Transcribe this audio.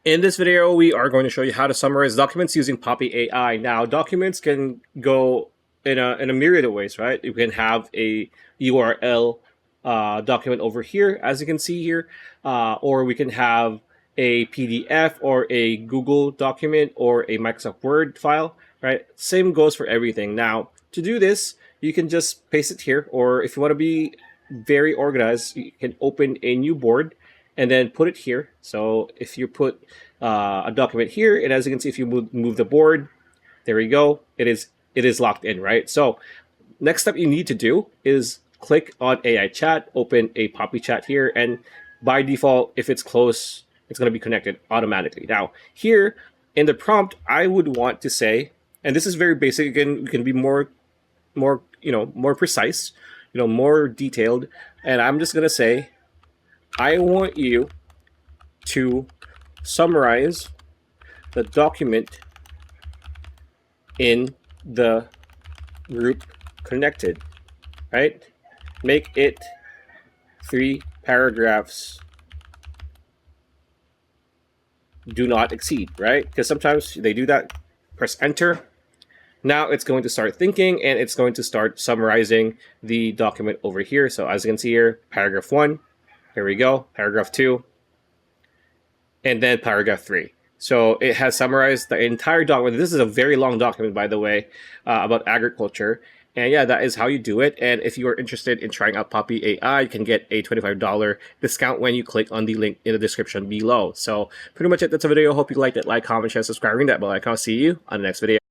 In this video, we are going to show you how to summarize documents using Poppy AI. Now, documents can go in a myriad of ways, right? You can have a URL document over here, as you can see here, or we can have a PDF or a Google document or a Microsoft Word file, right? Same goes for everything. Now, to do this, you can just paste it here, or if you want to be very organized, you can open a new board and then put it here. So if you put a document here, and as you can see, if you move the board, there we go. It is locked in, right? So next step you need to do is click on AI chat, open a Poppy chat here, and by default, if it's close, it's going to be connected automatically. Now here in the prompt, I would want to say, and this is very basic. Again, we can be more precise, more detailed, and I'm just going to say, I want you to summarize the document in the group connected, right? Make it 3 paragraphs, do not exceed, right? Because sometimes they do that. Press enter. Now it's going to start thinking and it's going to start summarizing the document over here. So as you can see here, paragraph 1, here we go, paragraph 2, and then paragraph 3. So it has summarized the entire document. This is a very long document, by the way, about agriculture. And yeah, that is how you do it. And if you are interested in trying out Poppy AI, you can get a $25 discount when you click on the link in the description below. So pretty much it. That's a video. Hope you liked it. Like, comment, share, subscribe, ring that bell icon. I'll see you on the next video.